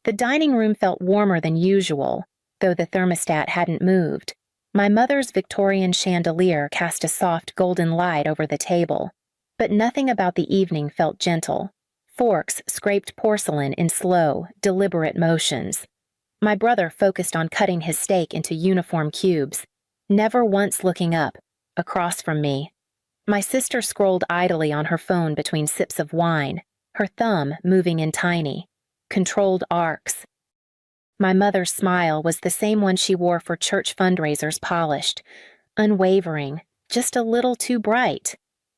The dining room felt warmer than usual, though the thermostat hadn't moved. My mother's Victorian chandelier cast a soft golden light over the table, but nothing about the evening felt gentle. Forks scraped porcelain in slow, deliberate motions. My brother focused on cutting his steak into uniform cubes, never once looking up, across from me. My sister scrolled idly on her phone between sips of wine, her thumb moving in tiny, controlled arcs. My mother's smile was the same one she wore for church fundraisers, polished, unwavering, just a little too bright.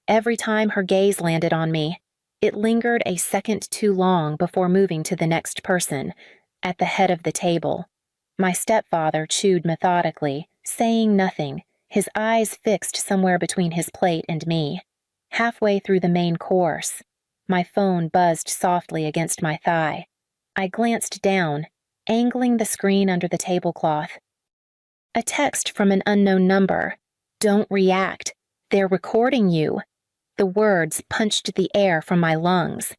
Every time her gaze landed on me, it lingered a second too long before moving to the next person, at the head of the table. My stepfather chewed methodically, saying nothing, his eyes fixed somewhere between his plate and me. Halfway through the main course, my phone buzzed softly against my thigh. I glanced down, angling the screen under the tablecloth. A text from an unknown number. "Don't react. They're recording you." The words punched the air from my lungs.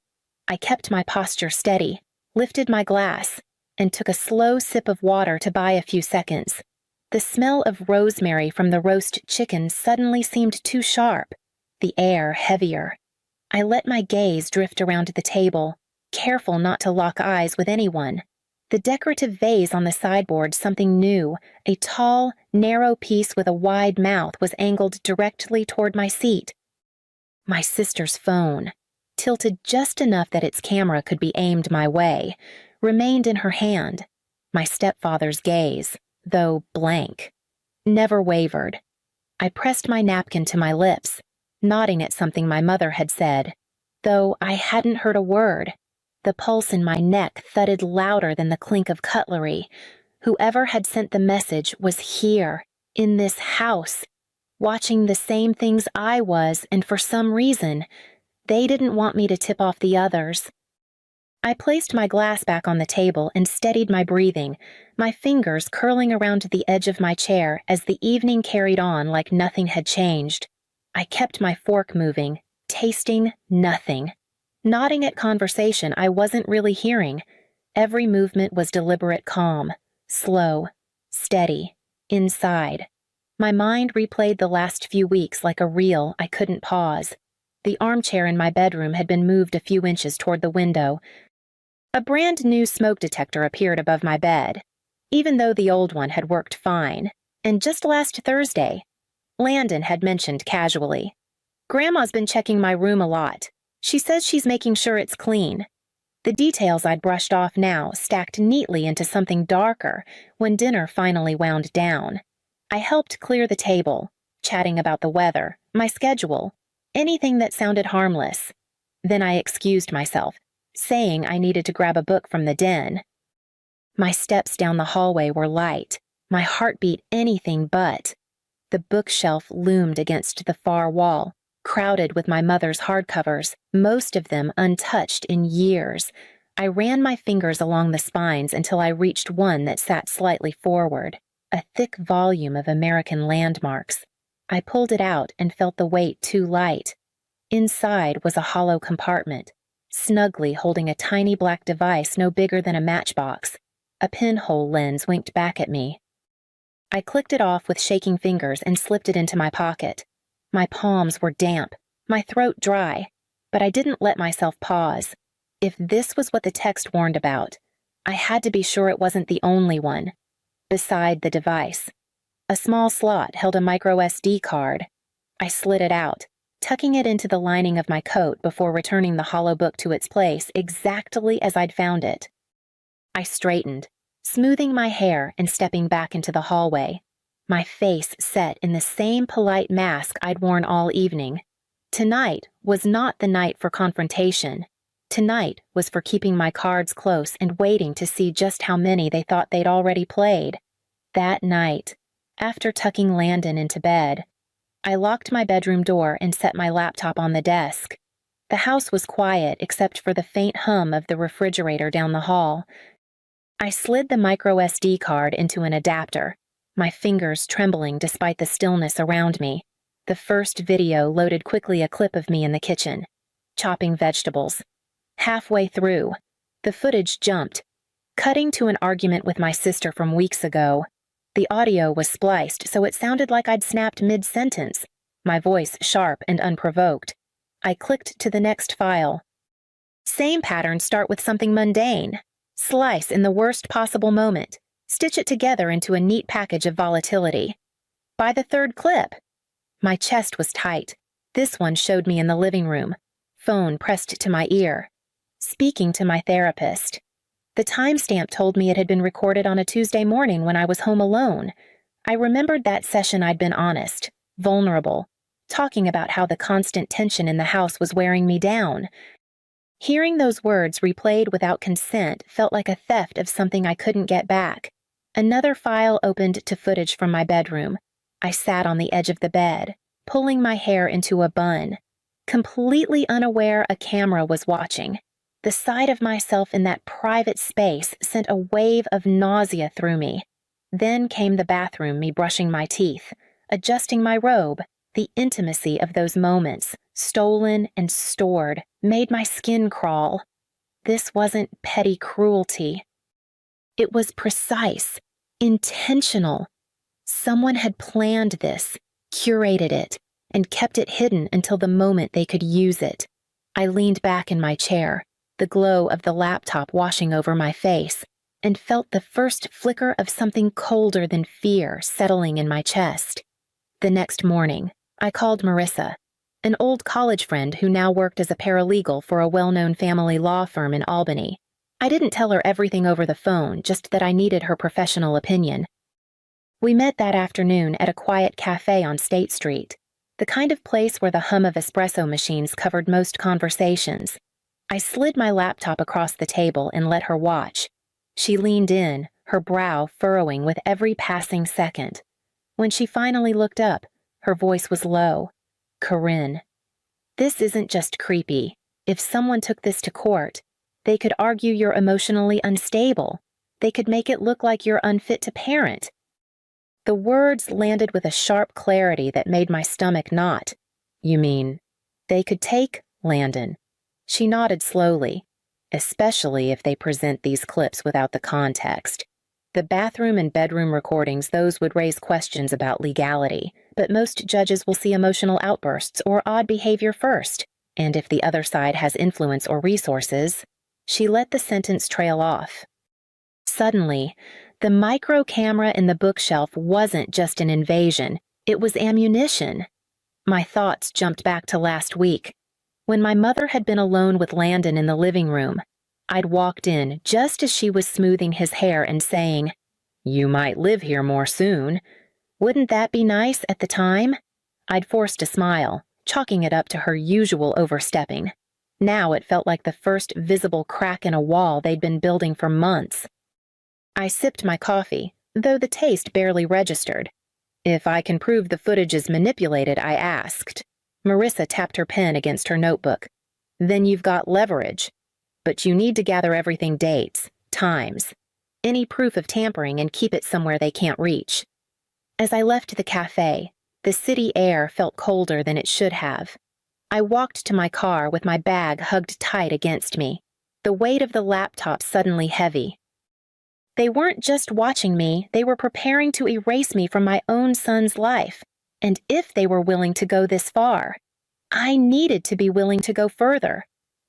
I kept my posture steady, lifted my glass, and took a slow sip of water to buy a few seconds. The smell of rosemary from the roast chicken suddenly seemed too sharp, the air heavier. I let my gaze drift around the table, careful not to lock eyes with anyone. The decorative vase on the sideboard, something new, a tall, narrow piece with a wide mouth, was angled directly toward my seat. My sister's phone, tilted just enough that its camera could be aimed my way, remained in her hand. My stepfather's gaze, though blank, never wavered. I pressed my napkin to my lips, nodding at something my mother had said, though I hadn't heard a word. The pulse in my neck thudded louder than the clink of cutlery. Whoever had sent the message was here, in this house, watching the same things I was, and for some reason, they didn't want me to tip off the others. I placed my glass back on the table and steadied my breathing, my fingers curling around the edge of my chair as the evening carried on like nothing had changed. I kept my fork moving, tasting nothing. Nodding at conversation I wasn't really hearing. Every movement was deliberate calm, slow, steady, inside. My mind replayed the last few weeks like a reel I couldn't pause. The armchair in my bedroom had been moved a few inches toward the window. A brand new smoke detector appeared above my bed, even though the old one had worked fine. And just last Thursday, Landon had mentioned casually, "Grandma's been checking my room a lot. She says she's making sure it's clean." The details I'd brushed off now stacked neatly into something darker when dinner finally wound down. I helped clear the table, chatting about the weather, my schedule, anything that sounded harmless. Then I excused myself, saying I needed to grab a book from the den. My steps down the hallway were light, my heartbeat anything but. The bookshelf loomed against the far wall, crowded with my mother's hardcovers, most of them untouched in years. I ran my fingers along the spines until I reached one that sat slightly forward, a thick volume of American landmarks. I pulled it out and felt the weight too light. Inside was a hollow compartment, snugly holding a tiny black device no bigger than a matchbox. A pinhole lens winked back at me. I clicked it off with shaking fingers and slipped it into my pocket. My palms were damp, my throat dry, but I didn't let myself pause. If this was what the text warned about, I had to be sure it wasn't the only one. Beside the device, a small slot held a micro SD card. I slid it out, tucking it into the lining of my coat before returning the hollow book to its place exactly as I'd found it. I straightened, smoothing my hair and stepping back into the hallway, my face set in the same polite mask I'd worn all evening. Tonight was not the night for confrontation. Tonight was for keeping my cards close and waiting to see just how many they thought they'd already played. That night, after tucking Landon into bed, I locked my bedroom door and set my laptop on the desk. The house was quiet except for the faint hum of the refrigerator down the hall. I slid the micro SD card into an adapter, my fingers trembling despite the stillness around me. The first video loaded quickly, a clip of me in the kitchen, chopping vegetables. Halfway through, the footage jumped. Cutting to an argument with my sister from weeks ago. The audio was spliced, so it sounded like I'd snapped mid-sentence, my voice sharp and unprovoked. I clicked to the next file. Same patterns start with something mundane. Slice in the worst possible moment. Stitch it together into a neat package of volatility. By the third clip. My chest was tight. This one showed me in the living room. Phone pressed to my ear. Speaking to my therapist. The timestamp told me it had been recorded on a Tuesday morning when I was home alone. I remembered that session I'd been honest, vulnerable, talking about how the constant tension in the house was wearing me down. Hearing those words replayed without consent felt like a theft of something I couldn't get back. Another file opened to footage from my bedroom. I sat on the edge of the bed, pulling my hair into a bun, completely unaware a camera was watching. The sight of myself in that private space sent a wave of nausea through me. Then came the bathroom, me brushing my teeth, adjusting my robe. The intimacy of those moments, stolen and stored, made my skin crawl. This wasn't petty cruelty. It was precise, intentional. Someone had planned this, curated it, and kept it hidden until the moment they could use it. I leaned back in my chair, the glow of the laptop washing over my face, and felt the first flicker of something colder than fear settling in my chest. The next morning, I called Marissa, an old college friend who now worked as a paralegal for a well-known family law firm in Albany. I didn't tell her everything over the phone, just that I needed her professional opinion. We met that afternoon at a quiet cafe on State Street, the kind of place where the hum of espresso machines covered most conversations. I slid my laptop across the table and let her watch. She leaned in, her brow furrowing with every passing second. When she finally looked up, her voice was low. "Corinne, this isn't just creepy. If someone took this to court, they could argue you're emotionally unstable. They could make it look like you're unfit to parent." The words landed with a sharp clarity that made my stomach knot. "You mean, they could take Landon?" She nodded slowly, "especially if they present these clips without the context. The bathroom and bedroom recordings, those would raise questions about legality, but most judges will see emotional outbursts or odd behavior first, and if the other side has influence or resources." She let the sentence trail off. Suddenly, the micro camera in the bookshelf wasn't just an invasion, it was ammunition. My thoughts jumped back to last week, when my mother had been alone with Landon in the living room. I'd walked in just as she was smoothing his hair and saying, "You might live here more soon." Wouldn't that be nice at the time? I'd forced a smile, chalking it up to her usual overstepping. Now it felt like the first visible crack in a wall they'd been building for months. I sipped my coffee, though the taste barely registered. "If I can prove the footage is manipulated," I asked. Marissa tapped her pen against her notebook. "Then you've got leverage. But you need to gather everything, dates, times, any proof of tampering, and keep it somewhere they can't reach." As I left the cafe, the city air felt colder than it should have. I walked to my car with my bag hugged tight against me, the weight of the laptop suddenly heavy. They weren't just watching me, they were preparing to erase me from my own son's life. And if they were willing to go this far, I needed to be willing to go further.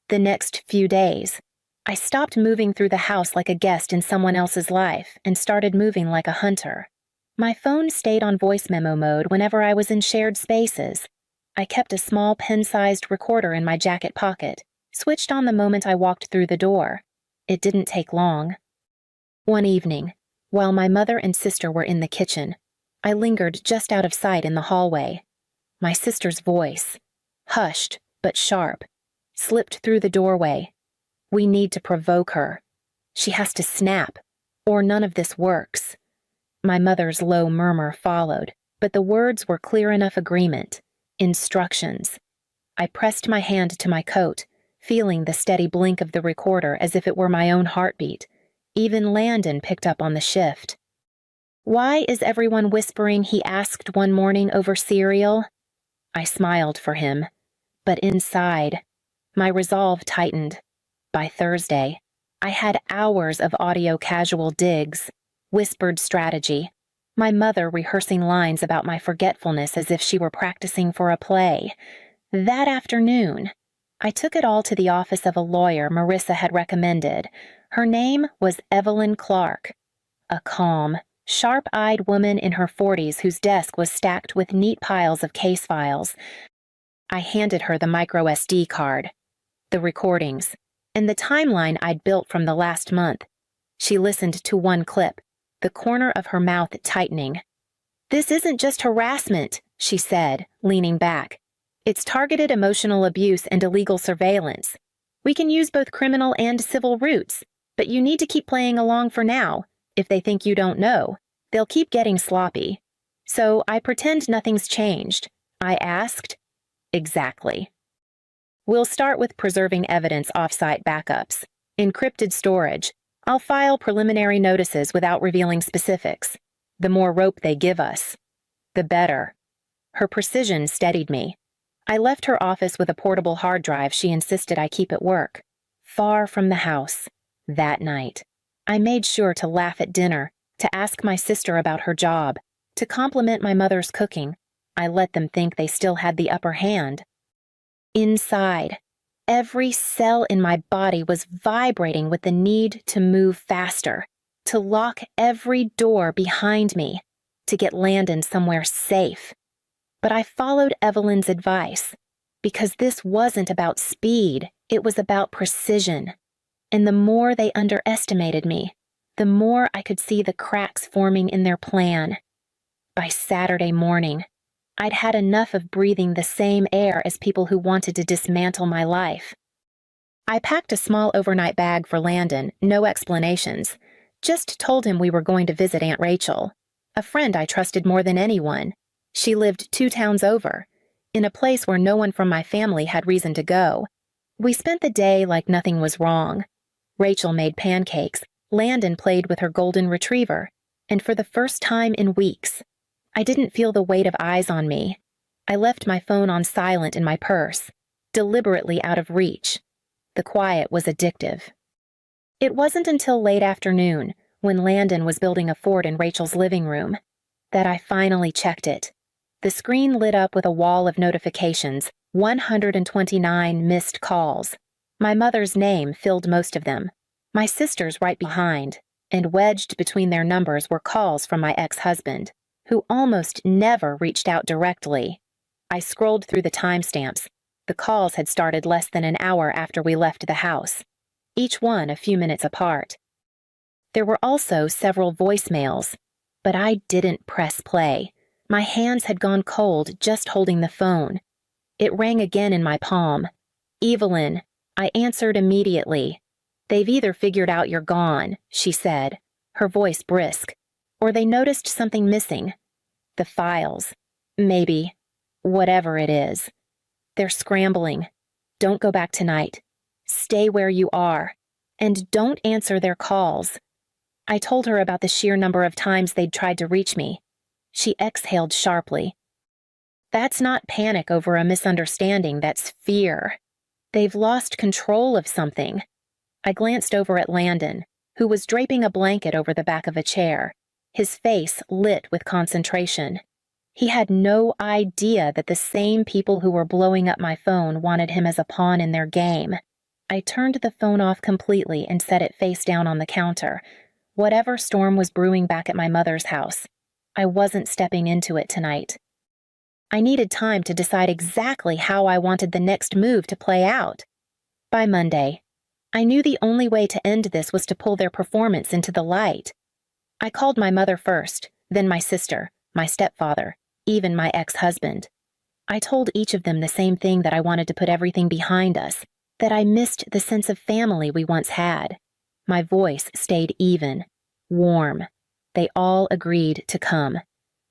The next few days, I stopped moving through the house like a guest in someone else's life and started moving like a hunter. My phone stayed on voice memo mode whenever I was in shared spaces. I kept a small pen-sized recorder in my jacket pocket, switched on the moment I walked through the door. It didn't take long. One evening, while my mother and sister were in the kitchen, I lingered just out of sight in the hallway. My sister's voice, hushed but sharp, slipped through the doorway. "We need to provoke her. She has to snap, or none of this works." My mother's low murmur followed, but the words were clear enough agreement. Instructions. I pressed my hand to my coat, feeling the steady blink of the recorder as if it were my own heartbeat. Even Landon picked up on the shift. "Why is everyone whispering?" he asked one morning over cereal. I smiled for him, but inside, my resolve tightened. By Thursday, I had hours of audio casual digs, whispered strategy, my mother rehearsing lines about my forgetfulness as if she were practicing for a play. That afternoon, I took it all to the office of a lawyer Marissa had recommended. Her name was Evelyn Clark, a calm, sharp-eyed woman in her 40s whose desk was stacked with neat piles of case files. I handed her the micro SD card, the recordings, and the timeline I'd built from the last month. She listened to one clip, the corner of her mouth tightening. "This isn't just harassment," she said, leaning back. "It's targeted emotional abuse and illegal surveillance. We can use both criminal and civil routes, but you need to keep playing along for now. If they think you don't know, they'll keep getting sloppy." So I pretend nothing's changed. I asked, "Exactly." "We'll start with preserving evidence off-site backups. Encrypted storage. I'll file preliminary notices without revealing specifics. The more rope they give us, the better." Her precision steadied me. I left her office with a portable hard drive she insisted I keep at work, far from the house. That night, I made sure to laugh at dinner, to ask my sister about her job, to compliment my mother's cooking. I let them think they still had the upper hand. Inside, every cell in my body was vibrating with the need to move faster, to lock every door behind me, to get Landon somewhere safe. But I followed Evelyn's advice, because this wasn't about speed, it was about precision. And the more they underestimated me, the more I could see the cracks forming in their plan. By Saturday morning, I'd had enough of breathing the same air as people who wanted to dismantle my life. I packed a small overnight bag for Landon, no explanations. Just told him we were going to visit Aunt Rachel, a friend I trusted more than anyone. She lived 2 towns over, in a place where no one from my family had reason to go. We spent the day like nothing was wrong. Rachel made pancakes, Landon played with her golden retriever, and for the first time in weeks, I didn't feel the weight of eyes on me. I left my phone on silent in my purse, deliberately out of reach. The quiet was addictive. It wasn't until late afternoon, when Landon was building a fort in Rachel's living room, that I finally checked it. The screen lit up with a wall of notifications, 129 missed calls. My mother's name filled most of them, my sister's right behind, and wedged between their numbers were calls from my ex-husband, who almost never reached out directly. I scrolled through the timestamps. The calls had started less than an hour after we left the house, each one a few minutes apart. There were also several voicemails, but I didn't press play. My hands had gone cold just holding the phone. It rang again in my palm. "Evelyn," I answered immediately. "They've either figured out you're gone," she said, her voice brisk, "or they noticed something missing. The files. Maybe. Whatever it is. They're scrambling. Don't go back tonight. Stay where you are. And don't answer their calls." I told her about the sheer number of times they'd tried to reach me. She exhaled sharply. "That's not panic over a misunderstanding, that's fear. They've lost control of something." I glanced over at Landon, who was draping a blanket over the back of a chair, his face lit with concentration. He had no idea that the same people who were blowing up my phone wanted him as a pawn in their game. I turned the phone off completely and set it face down on the counter. Whatever storm was brewing back at my mother's house, I wasn't stepping into it tonight. I needed time to decide exactly how I wanted the next move to play out. By Monday, I knew the only way to end this was to pull their performance into the light. I called my mother first, then my sister, my stepfather, even my ex-husband. I told each of them the same thing, that I wanted to put everything behind us, that I missed the sense of family we once had. My voice stayed even, warm. They all agreed to come.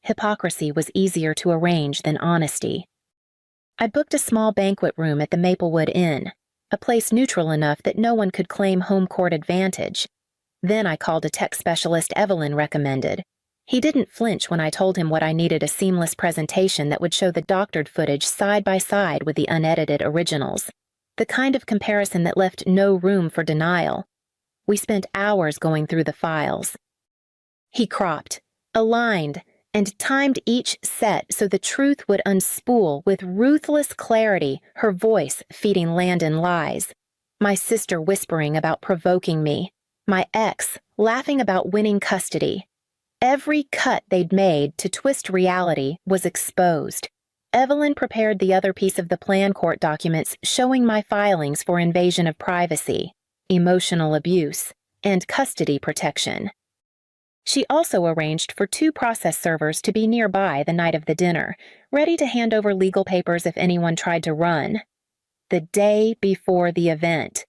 Hypocrisy was easier to arrange than honesty. I booked a small banquet room at the Maplewood Inn, a place neutral enough that no one could claim home court advantage. Then I called a tech specialist Evelyn recommended. He didn't flinch when I told him what I needed: a seamless presentation that would show the doctored footage side by side with the unedited originals, the kind of comparison that left no room for denial. We spent hours going through the files. He cropped, aligned, and timed each set so the truth would unspool with ruthless clarity, her voice feeding Landon lies. My sister whispering about provoking me. My ex laughing about winning custody. Every cut they'd made to twist reality was exposed. Evelyn prepared the other piece of the plan court documents showing my filings for invasion of privacy, emotional abuse, and custody protection. She also arranged for 2 process servers to be nearby the night of the dinner, ready to hand over legal papers if anyone tried to run. The day before the event,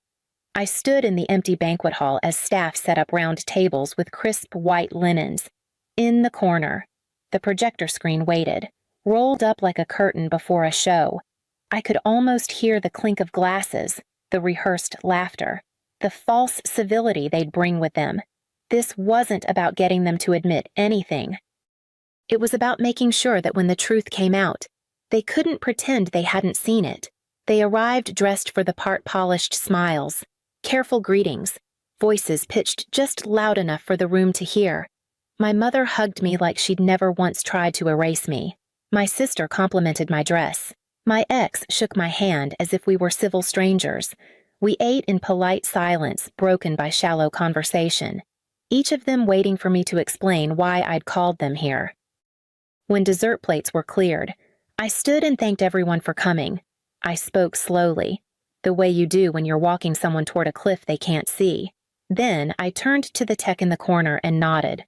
I stood in the empty banquet hall as staff set up round tables with crisp white linens. In the corner, the projector screen waited, rolled up like a curtain before a show. I could almost hear the clink of glasses, the rehearsed laughter, the false civility they'd bring with them. This wasn't about getting them to admit anything. It was about making sure that when the truth came out, they couldn't pretend they hadn't seen it. They arrived dressed for the part-polished smiles, careful greetings, voices pitched just loud enough for the room to hear. My mother hugged me like she'd never once tried to erase me. My sister complimented my dress. My ex shook my hand as if we were civil strangers. We ate in polite silence, broken by shallow conversation, each of them waiting for me to explain why I'd called them here. When dessert plates were cleared, I stood and thanked everyone for coming. I spoke slowly, the way you do when you're walking someone toward a cliff they can't see. Then I turned to the tech in the corner and nodded.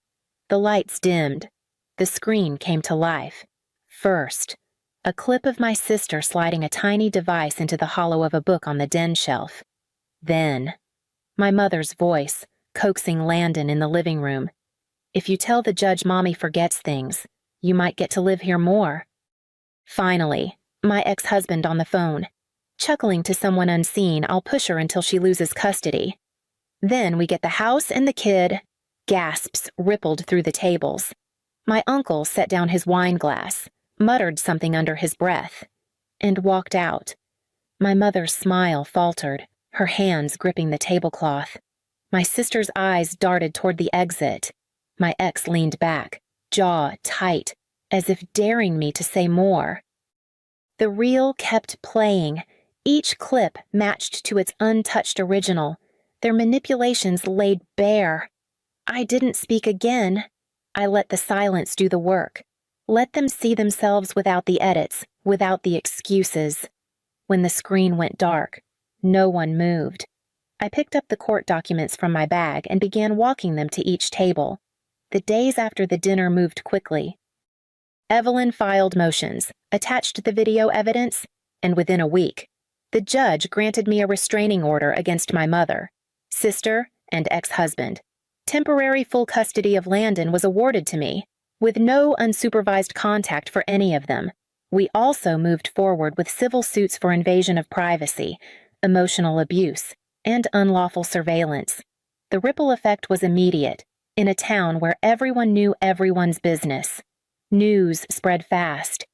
The lights dimmed. The screen came to life. First, a clip of my sister sliding a tiny device into the hollow of a book on the den shelf. Then, my mother's voice, coaxing Landon in the living room. If you tell the judge Mommy forgets things, you might get to live here more. Finally, my ex-husband on the phone. Chuckling to someone unseen, I'll push her until she loses custody. Then we get the house and the kid. Gasps rippled through the tables. My uncle set down his wine glass, muttered something under his breath, and walked out. My mother's smile faltered, her hands gripping the tablecloth. My sister's eyes darted toward the exit. My ex leaned back, jaw tight, as if daring me to say more. The reel kept playing, each clip matched to its untouched original, their manipulations laid bare. I didn't speak again. I let the silence do the work. Let them see themselves without the edits, without the excuses. When the screen went dark, no one moved. I picked up the court documents from my bag and began walking them to each table. The days after the dinner moved quickly. Evelyn filed motions, attached the video evidence, and within a week, the judge granted me a restraining order against my mother, sister, and ex-husband. Temporary full custody of Landon was awarded to me, with no unsupervised contact for any of them. We also moved forward with civil suits for invasion of privacy, emotional abuse, and unlawful surveillance. The ripple effect was immediate, in a town where everyone knew everyone's business. News spread fast.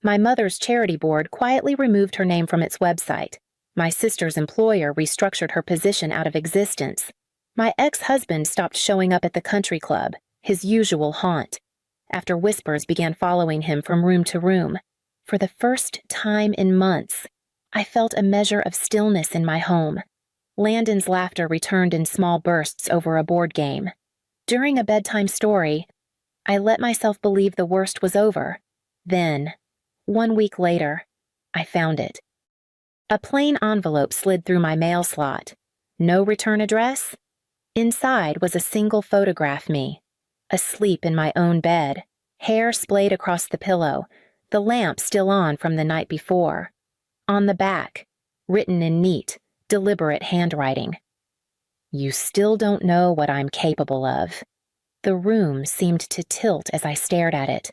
My mother's charity board quietly removed her name from its website. My sister's employer restructured her position out of existence. My ex-husband stopped showing up at the country club, his usual haunt, after whispers began following him from room to room. For the first time in months, I felt a measure of stillness in my home. Landon's laughter returned in small bursts over a board game. During a bedtime story, I let myself believe the worst was over. Then, 1 week later, I found it. A plain envelope slid through my mail slot. No return address? Inside was a single photograph me, asleep in my own bed, hair splayed across the pillow, the lamp still on from the night before. On the back, written in neat, deliberate handwriting. You still don't know what I'm capable of. The room seemed to tilt as I stared at it.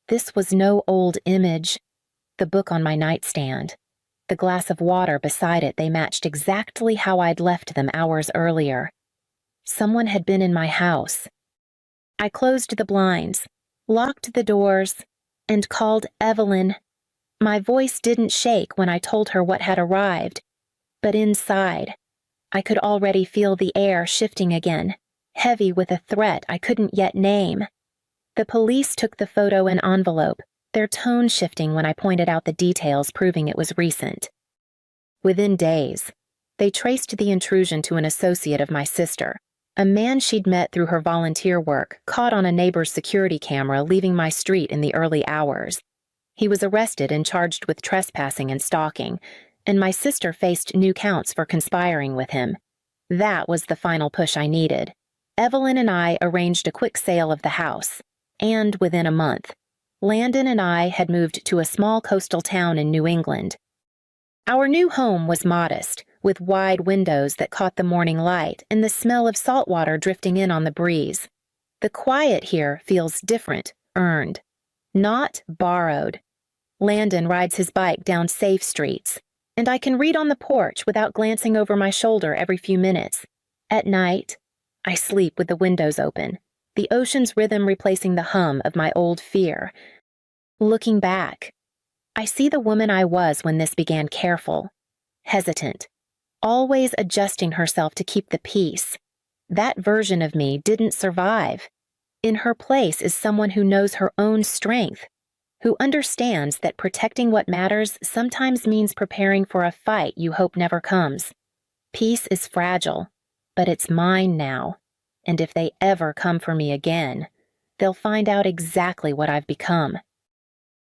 This was no old image. The book on my nightstand, the glass of water beside it, they matched exactly how I'd left them hours earlier. Someone had been in my house. I closed the blinds, locked the doors, and called Evelyn. My voice didn't shake when I told her what had arrived, but inside, I could already feel the air shifting again, heavy with a threat I couldn't yet name. The police took the photo in envelope, their tone shifting when I pointed out the details proving it was recent. Within days, they traced the intrusion to an associate of my sister, a man she'd met through her volunteer work, caught on a neighbor's security camera leaving my street in the early hours. He was arrested and charged with trespassing and stalking, and my sister faced new counts for conspiring with him. That was the final push I needed. Evelyn and I arranged a quick sale of the house, and within a month, Landon and I had moved to a small coastal town in New England. Our new home was modest, with wide windows that caught the morning light and the smell of salt water drifting in on the breeze. The quiet here feels different, earned, not borrowed. Landon rides his bike down safe streets, and I can read on the porch without glancing over my shoulder every few minutes. At night, I sleep with the windows open, the ocean's rhythm replacing the hum of my old fear. Looking back, I see the woman I was when this began, careful, hesitant, always adjusting herself to keep the peace. That version of me didn't survive. In her place is someone who knows her own strength, who understands that protecting what matters sometimes means preparing for a fight you hope never comes. Peace is fragile, but it's mine now, and if they ever come for me again, they'll find out exactly what I've become.